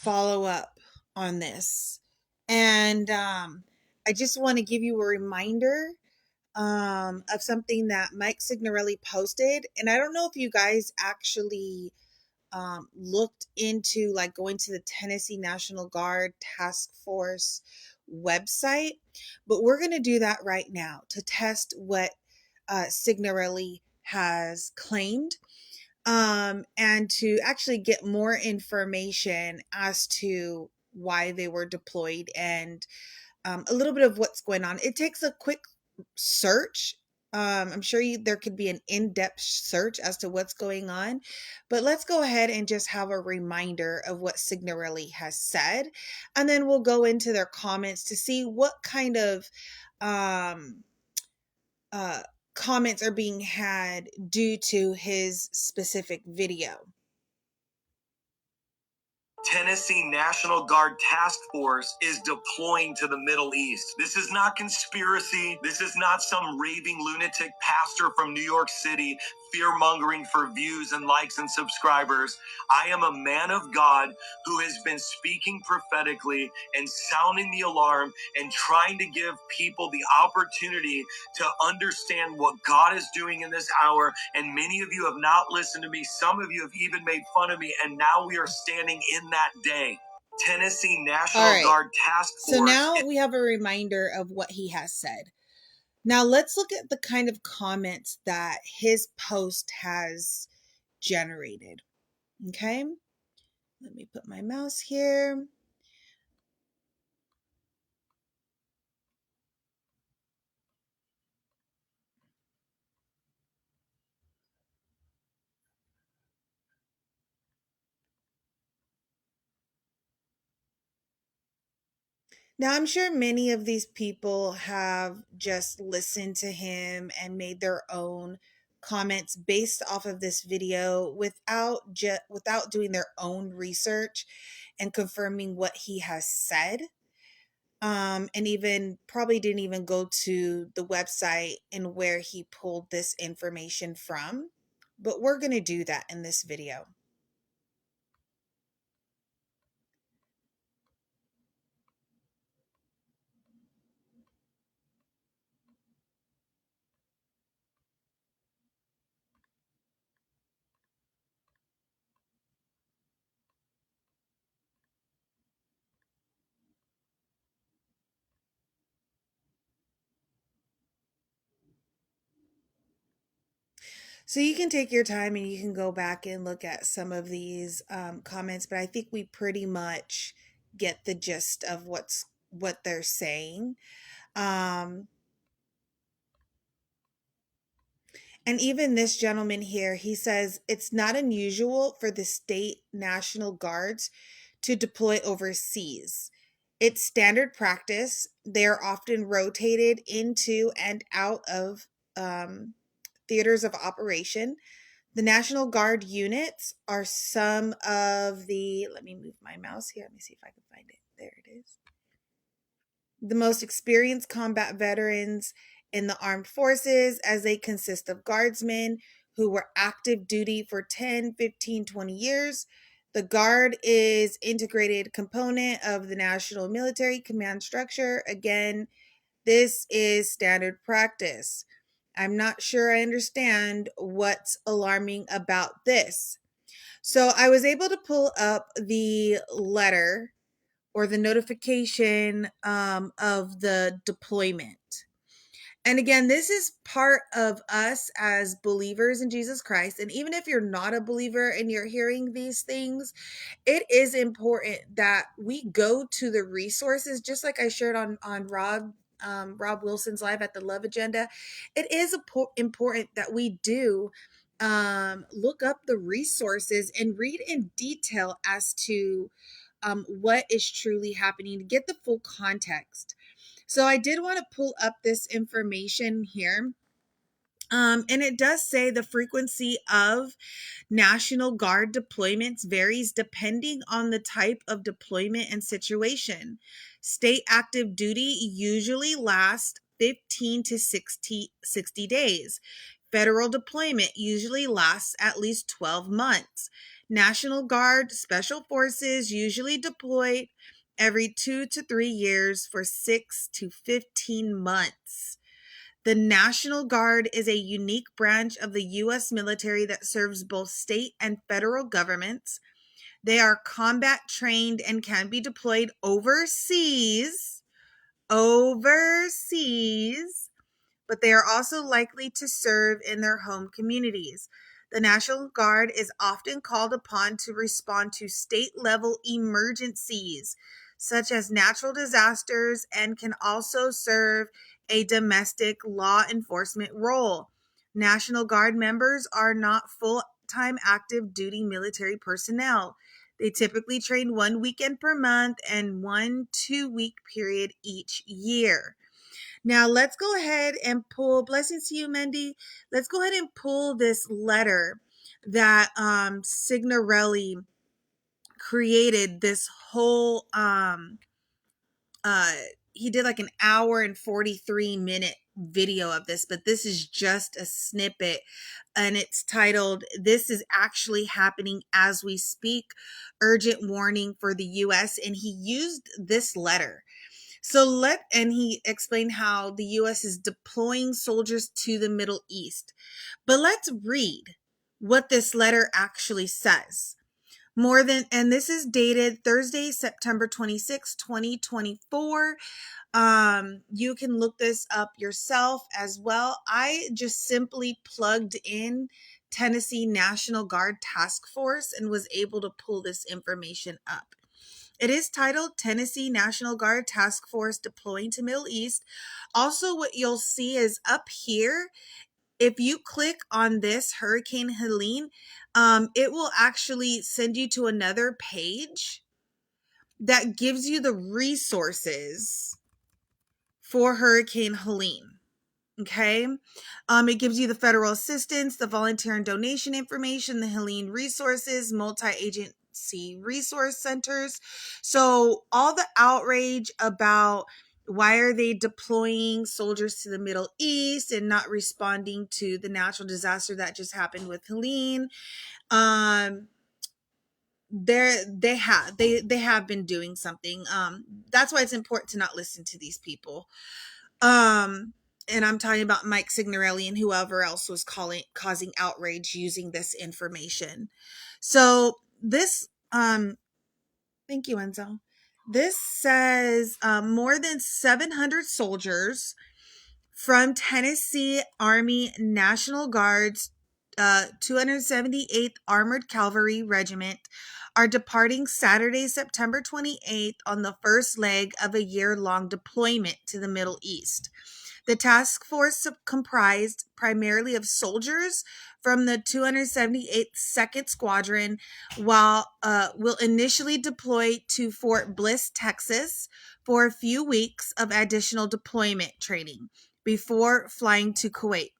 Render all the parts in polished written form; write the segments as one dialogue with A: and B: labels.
A: follow up on this. And I just want to give you a reminder of something that Mike Signorelli posted. And I don't know if you guys actually looked into like going to the Tennessee National Guard Task Force website, but we're going to do that right now to test what Signorelli has claimed, and to actually get more information as to why they were deployed, and a little bit of what's going on. It takes a quick search. I'm sure there could be an in-depth search as to what's going on, but let's go ahead and just have a reminder of what Signorelli has said, and then we'll go into their comments to see what kind of um, uh, comments are being had due to his specific video.
B: Tennessee National Guard Task Force is deploying to the Middle East. This is not conspiracy. This is not some raving lunatic pastor from New York City fear-mongering for views and likes and subscribers. I am a man of God who has been speaking prophetically and sounding the alarm and trying to give people the opportunity to understand what God is doing in this hour. And many of you have not listened to me. Some of you have even made fun of me. And now we are standing in that day. Tennessee National Guard Task Force.
A: So now we have a reminder of what he has said. Now let's look at the kind of comments that his post has generated. Okay, let me put my mouse here. Now, I'm sure many of these people have just listened to him and made their own comments based off of this video without doing their own research and confirming what he has said. And even probably didn't even go to the website and where he pulled this information from. But we're going to do that in this video. So you can take your time and you can go back and look at some of these comments, but I think we pretty much get the gist of what they're saying. And even this gentleman here, he says it's not unusual for the state National Guards to deploy overseas. It's standard practice. They are often rotated into and out of theaters of operation. The National Guard units are some of the, let me move my mouse here. Let me see if I can find it. There it is. The most experienced combat veterans in the armed forces, as they consist of guardsmen who were active duty for 10, 15, 20 years. The Guard is integrated component of the National Military Command structure. Again, this is standard practice. I'm not sure I understand what's alarming about this. So I was able to pull up the letter or the notification of the deployment. And again, this is part of us as believers in Jesus Christ. And even if you're not a believer and you're hearing these things, it is important that we go to the resources, just like I shared on Rob Wilson's live at the Love Agenda. It is important that we do look up the resources and read in detail as to what is truly happening to get the full context. So I did want to pull up this information here. And it does say the frequency of National Guard deployments varies depending on the type of deployment and situation. State active duty usually lasts 15 to 60 days. Federal deployment usually lasts at least 12 months. National Guard Special Forces usually deploy every 2 to 3 years for 6 to 15 months. The National Guard is a unique branch of the U.S. military that serves both state and federal governments. They are combat trained and can be deployed overseas, but they are also likely to serve in their home communities. The National Guard is often called upon to respond to state-level emergencies, such as natural disasters, and can also serve a domestic law enforcement role. National Guard members are not full-time active duty military personnel. They typically train 1 weekend per month and 1 2-week period each year. Now let's go ahead and pull, blessings to you, Mendy. Let's go ahead and pull this letter that Signorelli created. This whole he did like an hour and 43-minute video of this, but this is just a snippet, and it's titled, "This is actually happening as we speak, urgent warning for the US." And he used this letter. And he explained how the US is deploying soldiers to the Middle East. But let's read what this letter actually says. And this is dated Thursday, September 26, 2024. You can look this up yourself as well. I just simply plugged in Tennessee National Guard Task Force and was able to pull this information up. It is titled Tennessee National Guard Task Force Deploying to Middle East. Also, what you'll see is up here, if you click on this Hurricane Helene, it will actually send you to another page that gives you the resources for Hurricane Helene. Okay. It gives you the federal assistance, the volunteer and donation information, the Helene resources, multi-agency resource centers. So all the outrage about why are they deploying soldiers to the Middle East and not responding to the natural disaster that just happened with Helene, they have been doing something. That's why it's important to not listen to these people. And I'm talking about Mike Signorelli and whoever else was causing outrage using this information. So this, thank you, Enzo. This says more than 700 soldiers from Tennessee Army National Guard's 278th Armored Cavalry Regiment are departing Saturday, September 28th on the first leg of a year-long deployment to the Middle East. The task force comprised primarily of soldiers from the 278th 2nd Squadron, will initially deploy to Fort Bliss, Texas, for a few weeks of additional deployment training before flying to Kuwait.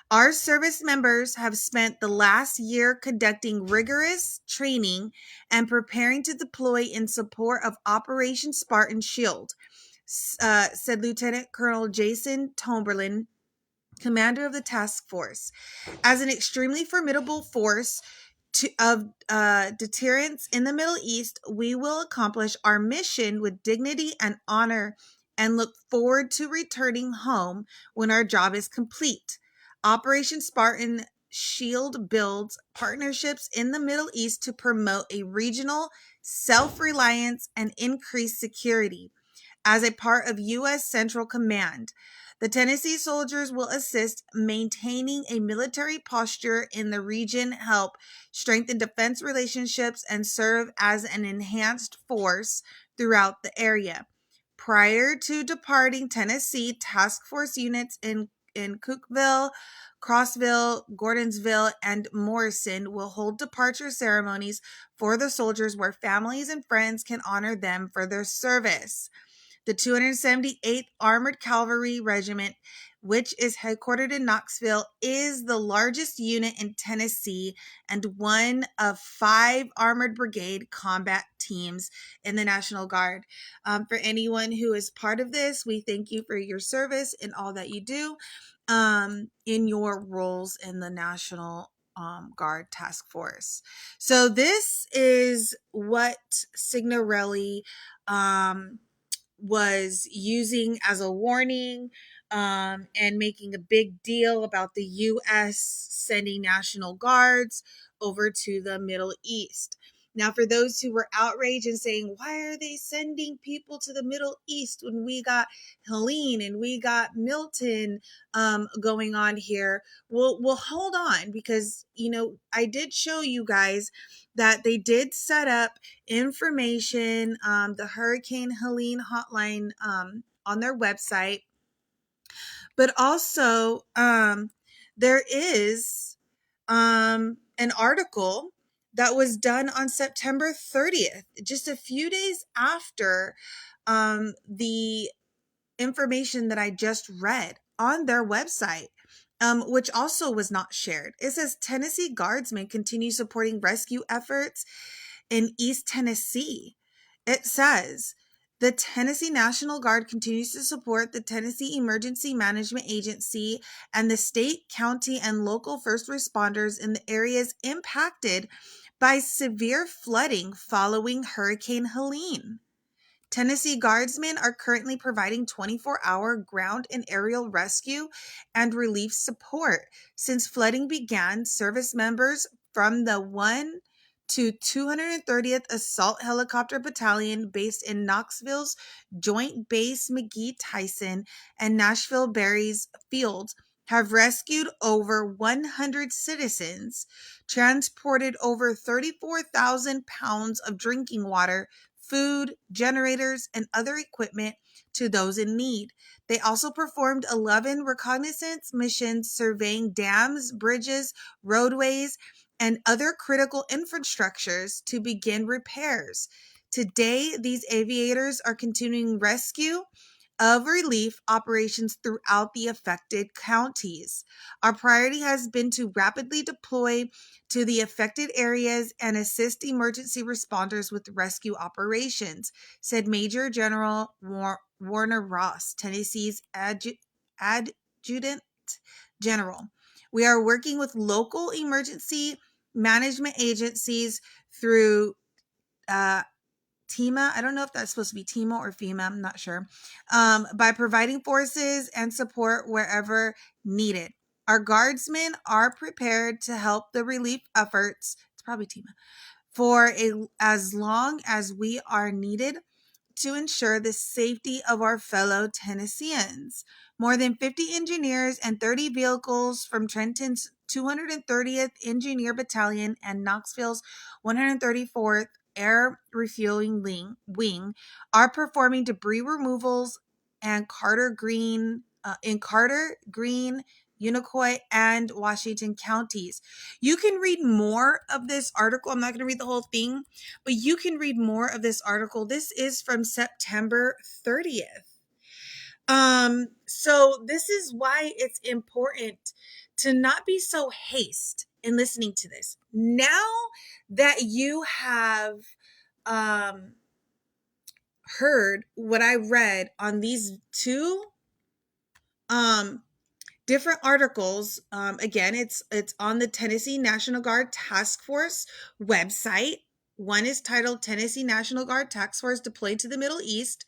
A: Our service members have spent the last year conducting rigorous training and preparing to deploy in support of Operation Spartan Shield, said Lieutenant Colonel Jason Tomberlin, commander of the task force. As an extremely formidable force of deterrence in the Middle East, we will accomplish our mission with dignity and honor and look forward to returning home when our job is complete. Operation Spartan Shield builds partnerships in the Middle East to promote a regional self-reliance and increase security. As a part of U.S. Central Command, the Tennessee soldiers will assist maintaining a military posture in the region, help strengthen defense relationships, and serve as an enhanced force throughout the area. Prior to departing, Tennessee task force units in Cookeville, Crossville, Gordonsville, and Morrison will hold departure ceremonies for the soldiers where families and friends can honor them for their service. The 278th Armored Cavalry Regiment which is headquartered in Knoxville, is the largest unit in Tennessee and one of 5 Armored Brigade combat teams in the National Guard. For anyone who is part of this, we thank you for your service and all that you do in your roles in the National Guard Task Force. So this is what Signorelli was using as a warning and making a big deal about the U.S. sending National Guards over to the Middle East. Now, for those who were outraged and saying, why are they sending people to the Middle East when we got Helene and we got Milton going on here? Well, hold on, because, I did show you guys that they did set up information, the Hurricane Helene hotline on their website. But also, there is an article that was done on September 30th, just a few days after the information that I just read on their website, which also was not shared. It says Tennessee Guardsmen continue supporting rescue efforts in East Tennessee. It says the Tennessee National Guard continues to support the Tennessee Emergency Management Agency and the state, county, and local first responders in the areas impacted by severe flooding following Hurricane Helene. Tennessee Guardsmen are currently providing 24-hour ground and aerial rescue and relief support. Since flooding began, service members from the 1 to 230th Assault Helicopter Battalion based in Knoxville's Joint Base McGee-Tyson and Nashville Berry's fields have rescued over 100 citizens, transported over 34,000 pounds of drinking water, food, generators, and other equipment to those in need. They also performed 11 reconnaissance missions surveying dams, bridges, roadways, and other critical infrastructures to begin repairs. Today, these aviators are continuing rescue of relief operations throughout the affected counties. Our priority has been to rapidly deploy to the affected areas and assist emergency responders with rescue operations, said Major General Warner Ross, Tennessee's Adjutant General. We are working with local emergency management agencies through TEMA. I don't know if that's supposed to be TEMA or FEMA. I'm not sure. By providing forces and support wherever needed. Our guardsmen are prepared to help the relief efforts. It's probably TEMA. For as long as we are needed to ensure the safety of our fellow Tennesseans. More than 50 engineers and 30 vehicles from Trenton's 230th Engineer Battalion and Knoxville's 134th Air Refueling Wing are performing debris removals and Carter, Greene, Unicoi, and Washington counties. You can read more of this article. I'm not going to read the whole thing, but you can read more of this article. This is from September 30th. So this is why it's important to not be so hasty in listening to this. Now that you have heard what I read on these two different articles, again, it's on the Tennessee National Guard Task Force website. One is titled Tennessee National Guard Task Force Deployed to the Middle East.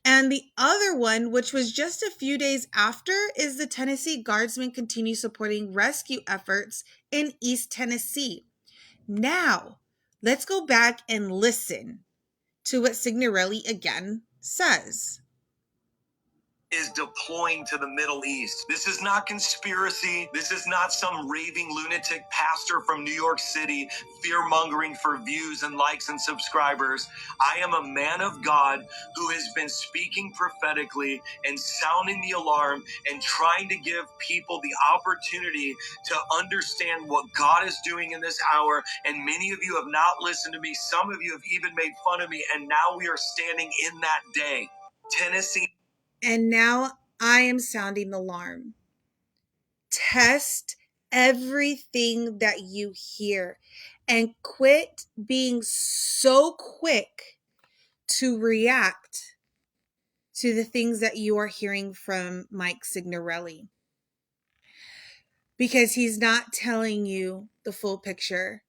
A: And the other one, which was just a few days after, is the Tennessee Guardsmen continue supporting rescue efforts in East Tennessee. Now, let's go back and listen to what Signorelli again says.
B: Is deploying to the Middle East. This is not conspiracy. This is not some raving lunatic pastor from New York City fear-mongering for views and likes and subscribers. I am a man of God who has been speaking prophetically and sounding the alarm and trying to give people the opportunity to understand what God is doing in this hour. And many of you have not listened to me. Some of you have even made fun of me. And now we are standing in that day. Tennessee.
A: And now I am sounding the alarm. Test everything that you hear and quit being so quick to react to the things that you are hearing from Mike Signorelli, because he's not telling you the full picture.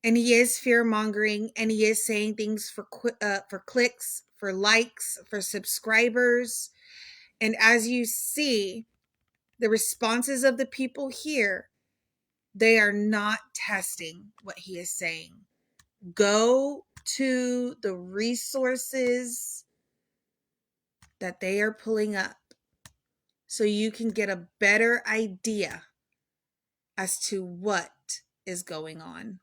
A: And he is fear mongering, and he is saying things for clicks, for likes, for subscribers. And as you see, the responses of the people here, they are not testing what he is saying. Go to the resources that they are pulling up so you can get a better idea as to what is going on.